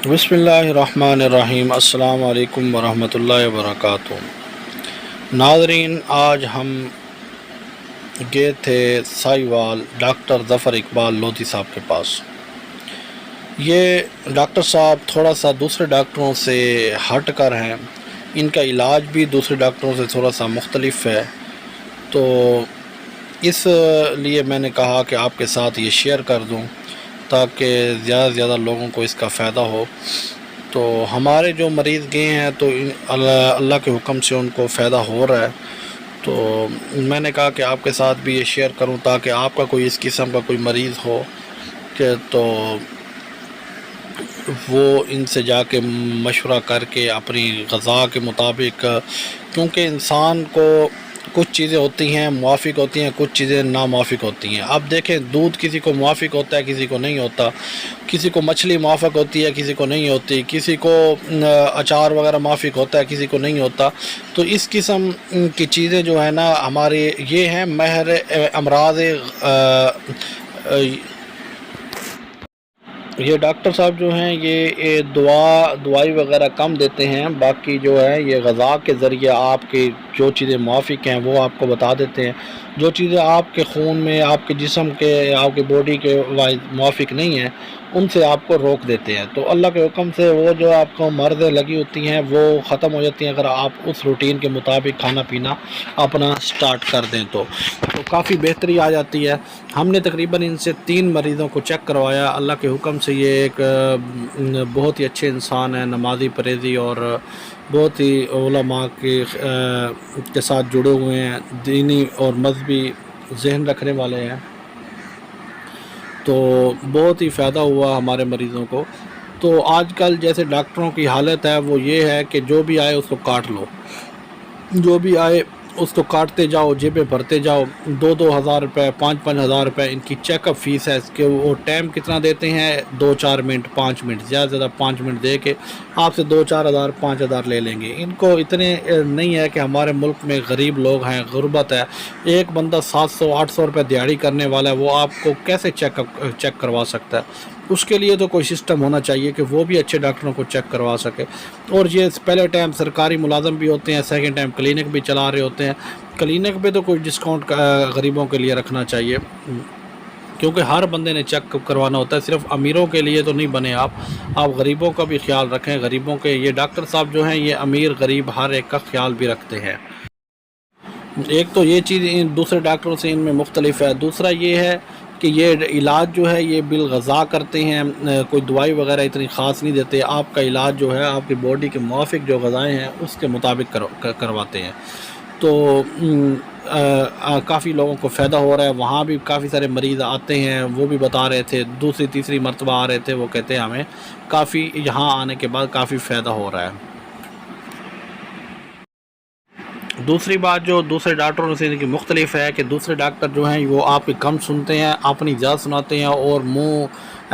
بسم اللہ الرحمن الرحیم۔ السلام علیکم ورحمۃ اللہ وبرکاتہ۔ ناظرین، آج ہم گئے تھے سائیوال ڈاکٹر ظفر اقبال لودھی صاحب کے پاس۔ یہ ڈاکٹر صاحب تھوڑا سا دوسرے ڈاکٹروں سے ہٹ کر ہیں، ان کا علاج بھی دوسرے ڈاکٹروں سے تھوڑا سا مختلف ہے، تو اس لیے میں نے کہا کہ آپ کے ساتھ یہ شیئر کر دوں تاکہ زیادہ سے زیادہ لوگوں کو اس کا فائدہ ہو۔ تو ہمارے جو مریض گئے ہیں تو اللہ کے حکم سے ان کو فائدہ ہو رہا ہے، تو میں نے کہا کہ آپ کے ساتھ بھی یہ شیئر کروں تاکہ آپ کا کوئی اس قسم کا کوئی مریض ہو کہ تو وہ ان سے جا کے مشورہ کر کے اپنی غذا کے مطابق، کیونکہ انسان کو کچھ چیزیں ہوتی ہیں موافق ہوتی ہیں، کچھ چیزیں ناموافق ہوتی ہیں۔ اب دیکھیں، دودھ کسی کو موافق ہوتا ہے، کسی کو نہیں ہوتا، کسی کو مچھلی موافق ہوتی ہے، کسی کو نہیں ہوتی، کسی کو اچار وغیرہ موافق ہوتا ہے، کسی کو نہیں ہوتا۔ تو اس قسم کی چیزیں جو ہے نا ہمارے یہ ہیں مہر امراض یہ ڈاکٹر صاحب جو ہیں یہ دوائی وغیرہ کم دیتے ہیں، باقی جو ہے یہ غذا کے ذریعے آپ کی جو چیزیں موافق ہیں وہ آپ کو بتا دیتے ہیں، جو چیزیں آپ کے خون میں، آپ کے جسم کے، آپ کی باڈی کے موافق نہیں ہیں ان سے آپ کو روک دیتے ہیں۔ تو اللہ کے حکم سے وہ جو آپ کو مرضیں لگی ہوتی ہیں وہ ختم ہو جاتی ہیں اگر آپ اس روٹین کے مطابق کھانا پینا اپنا سٹارٹ کر دیں تو کافی بہتری آ جاتی ہے۔ ہم نے تقریباً ان سے 3 مریضوں کو چیک کروایا۔ اللہ کے حکم سے یہ ایک بہت ہی اچھے انسان ہیں، نمازی پرہیزی اور بہت ہی علماء کے ساتھ جڑے ہوئے ہیں، دینی اور مذہبی ذہن رکھنے والے ہیں، تو بہت ہی فائدہ ہوا ہمارے مریضوں کو۔ تو آج کل جیسے ڈاکٹروں کی حالت ہے وہ یہ ہے کہ جو بھی آئے اس کو کاٹ لو، جو بھی آئے اس کو کاٹتے جاؤ، جیبیں بھرتے جاؤ، 2,000 روپے، 5,000 روپے ان کی چیک اپ فیس ہے۔ اس کے وہ ٹائم کتنا دیتے ہیں؟ 2-4 منٹ، 5 منٹ، زیادہ سے زیادہ 5 منٹ دے کے آپ سے 2-4 ہزار، 5,000 لے لیں گے۔ ان کو اتنے نہیں ہے کہ ہمارے ملک میں غریب لوگ ہیں، غربت ہے، ایک بندہ 700-800 روپے دیہڑی کرنے والا ہے، وہ آپ کو کیسے چیک کروا سکتا ہے؟ اس کے لیے تو کوئی سسٹم ہونا چاہیے کہ وہ بھی اچھے ڈاکٹروں کو چیک کروا سکے۔ اور یہ پہلے ٹائم سرکاری ملازم بھی ہوتے ہیں، سیکنڈ ٹائم کلینک بھی چلا رہے ہوتے ہیں۔ کلینک پہ تو کوئی ڈسکاؤنٹ غریبوں کے لیے رکھنا چاہیے، کیونکہ ہر بندے نے چیک کروانا ہوتا ہے، صرف امیروں کے لیے تو نہیں بنے آپ غریبوں کا بھی خیال رکھیں۔ غریبوں کے یہ ڈاکٹر صاحب جو ہیں یہ امیر غریب ہر ایک کا خیال بھی رکھتے ہیں۔ ایک تو یہ چیز دوسرے ڈاکٹروں سے ان میں مختلف ہے۔ دوسرا یہ ہے کہ یہ علاج جو ہے یہ بالغذا کرتے ہیں، کوئی دوائی وغیرہ اتنی خاص نہیں دیتے، آپ کا علاج جو ہے آپ کی باڈی کے موافق جو غذائیں ہیں اس کے مطابق کرواتے ہیں۔ تو کافی لوگوں کو فائدہ ہو رہا ہے، وہاں بھی کافی سارے مریض آتے ہیں، وہ بھی بتا رہے تھے، دوسری تیسری مرتبہ آ رہے تھے، وہ کہتے ہیں ہمیں کافی یہاں آنے کے بعد کافی فائدہ ہو رہا ہے۔ دوسری بات جو دوسرے ڈاکٹروں سے ان کی مختلف ہے کہ دوسرے ڈاکٹر جو ہیں وہ آپ کی کم سنتے ہیں، اپنی زیادہ سناتے ہیں، اور منہ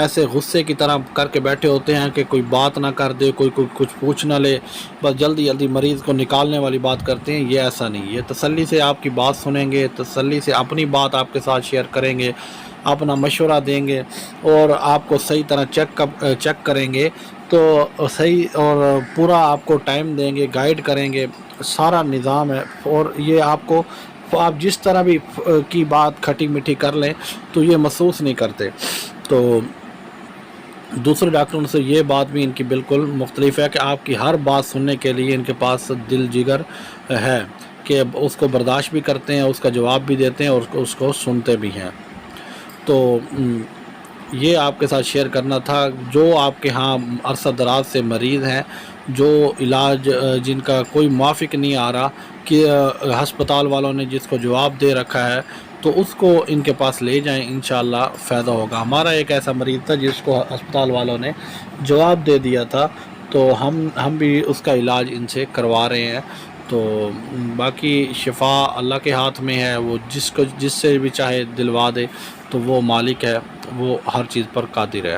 ایسے غصے کی طرح کر کے بیٹھے ہوتے ہیں کہ کوئی بات نہ کر دے، کوئی کچھ پوچھ نہ لے، بس جلدی جلدی مریض کو نکالنے والی بات کرتے ہیں۔ یہ ایسا نہیں، یہ تسلی سے آپ کی بات سنیں گے، تسلی سے اپنی بات آپ کے ساتھ شیئر کریں گے، اپنا مشورہ دیں گے، اور آپ کو صحیح طرح چیک کریں گے، تو صحیح اور پورا آپ کو ٹائم دیں گے، گائیڈ کریں گے، سارا نظام ہے۔ اور یہ آپ جس طرح بھی کی بات کھٹی میٹھی کر لیں تو یہ محسوس نہیں کرتے۔ تو دوسرے ڈاکٹروں سے یہ بات بھی ان کی بالکل مختلف ہے کہ آپ کی ہر بات سننے کے لیے ان کے پاس دل جگر ہے کہ اس کو برداشت بھی کرتے ہیں، اس کا جواب بھی دیتے ہیں، اور اس کو سنتے بھی ہیں۔ تو یہ آپ کے ساتھ شیئر کرنا تھا۔ جو آپ کے ہاں عرصہ دراز سے مریض ہیں، جو علاج جن کا کوئی موافق نہیں آ رہا، کہ ہسپتال والوں نے جس کو جواب دے رکھا ہے تو اس کو ان کے پاس لے جائیں، انشاءاللہ فائدہ ہوگا۔ ہمارا ایک ایسا مریض تھا جس کو ہسپتال والوں نے جواب دے دیا تھا، تو ہم بھی اس کا علاج ان سے کروا رہے ہیں۔ تو باقی شفا اللہ کے ہاتھ میں ہے، وہ جس سے بھی چاہے دلوا دے، تو وہ مالک ہے، وہ ہر چیز پر قادر ہے۔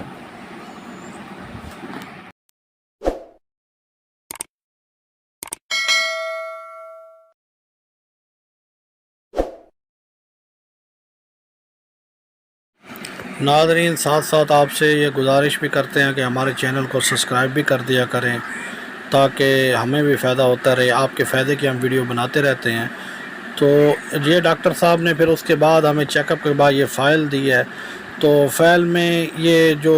ناظرین ساتھ ساتھ آپ سے یہ گزارش بھی کرتے ہیں کہ ہمارے چینل کو سبسکرائب بھی کر دیا کریں تاکہ ہمیں بھی فائدہ ہوتا رہے، آپ کے فائدے کی ہم ویڈیو بناتے رہتے ہیں۔ تو یہ ڈاکٹر صاحب نے پھر اس کے بعد ہمیں چیک اپ کے بعد یہ فائل دی ہے، تو فائل میں یہ جو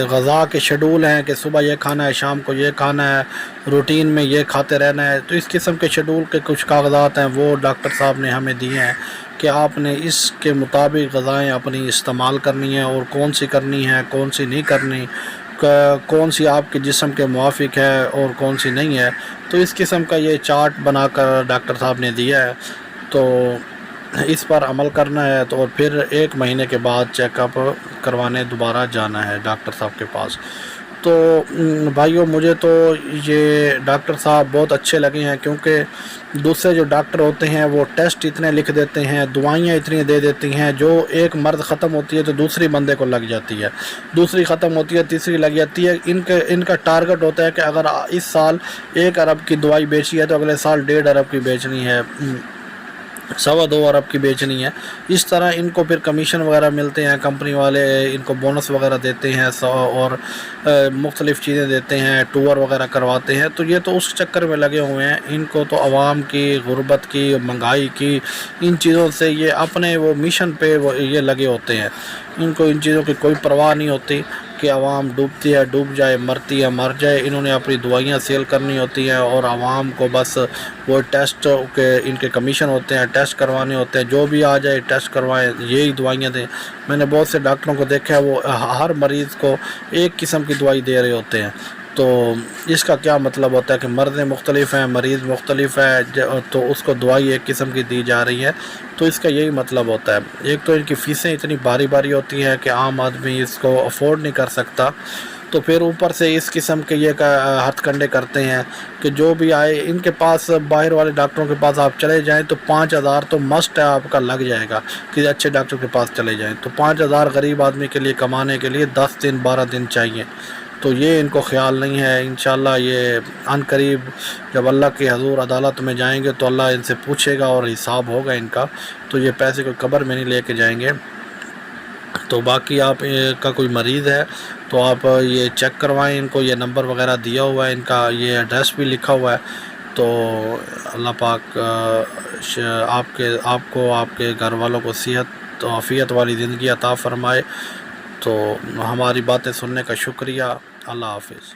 غذا کے شیڈول ہیں کہ صبح یہ کھانا ہے، شام کو یہ کھانا ہے، روٹین میں یہ کھاتے رہنا ہے، تو اس قسم کے شیڈول کے کچھ کاغذات ہیں وہ ڈاکٹر صاحب نے ہمیں دیے ہیں کہ آپ نے اس کے مطابق غذائیں اپنی استعمال کرنی ہیں، اور کون سی کرنی ہے کون سی نہیں کرنی، کون سی آپ کے جسم کے موافق ہے اور کون سی نہیں ہے۔ تو اس قسم کا یہ چارٹ بنا کر ڈاکٹر صاحب نے دیا ہے، تو اس پر عمل کرنا ہے، تو اور پھر 1 مہینے کے بعد چیک اپ کروانے دوبارہ جانا ہے ڈاکٹر صاحب کے پاس۔ تو بھائیوں مجھے تو یہ ڈاکٹر صاحب بہت اچھے لگے ہیں، کیونکہ دوسرے جو ڈاکٹر ہوتے ہیں وہ ٹیسٹ اتنے لکھ دیتے ہیں، دوائیاں اتنی دے دیتی ہیں، جو ایک مرض ختم ہوتی ہے تو دوسری بندے کو لگ جاتی ہے، دوسری ختم ہوتی ہے تیسری لگ جاتی ہے۔ ان کا ٹارگٹ ہوتا ہے کہ اگر اس سال 1 ارب کی دوائی بیچی ہے تو اگلے سال 1.5 ارب کی بیچنی ہے، 2.25 ارب کی بیچنی ہے۔ اس طرح ان کو پھر کمیشن وغیرہ ملتے ہیں، کمپنی والے ان کو بونس وغیرہ دیتے ہیں اور مختلف چیزیں دیتے ہیں، ٹور وغیرہ کرواتے ہیں۔ تو یہ تو اس چکر میں لگے ہوئے ہیں، ان کو تو عوام کی غربت کی، مہنگائی کی، ان چیزوں سے یہ اپنے وہ مشن پہ یہ لگے ہوتے ہیں، ان کو ان چیزوں کی کوئی پرواہ نہیں ہوتی کہ عوام ڈوبتی ہے ڈوب جائے، مرتی ہے مر جائے۔ انہوں نے اپنی دوائیاں سیل کرنی ہوتی ہیں اور عوام کو بس وہ ٹیسٹ کے ان کے کمیشن ہوتے ہیں، ٹیسٹ کروانے ہوتے ہیں، جو بھی آ جائے ٹیسٹ کروائیں، یہی دوائیاں دیں۔ میں نے بہت سے ڈاکٹروں کو دیکھا ہے، وہ ہر مریض کو ایک قسم کی دوائی دے رہے ہوتے ہیں۔ تو اس کا کیا مطلب ہوتا ہے کہ مرضیں مختلف ہیں، مریض مختلف ہے، تو اس کو دوائی ایک قسم کی دی جا رہی ہے۔ تو اس کا یہی مطلب ہوتا ہے۔ ایک تو ان کی فیسیں اتنی باری باری ہوتی ہیں کہ عام آدمی اس کو افورڈ نہیں کر سکتا، تو پھر اوپر سے اس قسم کے یہ ہتھ کنڈے کرتے ہیں کہ جو بھی آئے ان کے پاس، باہر والے ڈاکٹروں کے پاس آپ چلے جائیں تو 5,000 تو مسٹ ہے آپ کا لگ جائے گا کہ اچھے ڈاکٹر کے پاس چلے جائیں، تو 5,000 غریب آدمی کے لیے کمانے کے لیے 10 دن 12 دن چاہیے۔ تو یہ ان کو خیال نہیں ہے۔ انشاءاللہ یہ عن قریب جب اللہ کے حضور عدالت میں جائیں گے تو اللہ ان سے پوچھے گا اور حساب ہوگا ان کا، تو یہ پیسے کو قبر میں نہیں لے کے جائیں گے۔ تو باقی آپ کا کوئی مریض ہے تو آپ یہ چیک کروائیں، ان کو یہ نمبر وغیرہ دیا ہوا ہے، ان کا یہ ایڈریس بھی لکھا ہوا ہے۔ تو اللہ پاک آپ کو آپ کے گھر والوں کو صحت و عافیت والی زندگی عطا فرمائے۔ تو ہماری باتیں سننے کا شکریہ۔ اللہ حافظ۔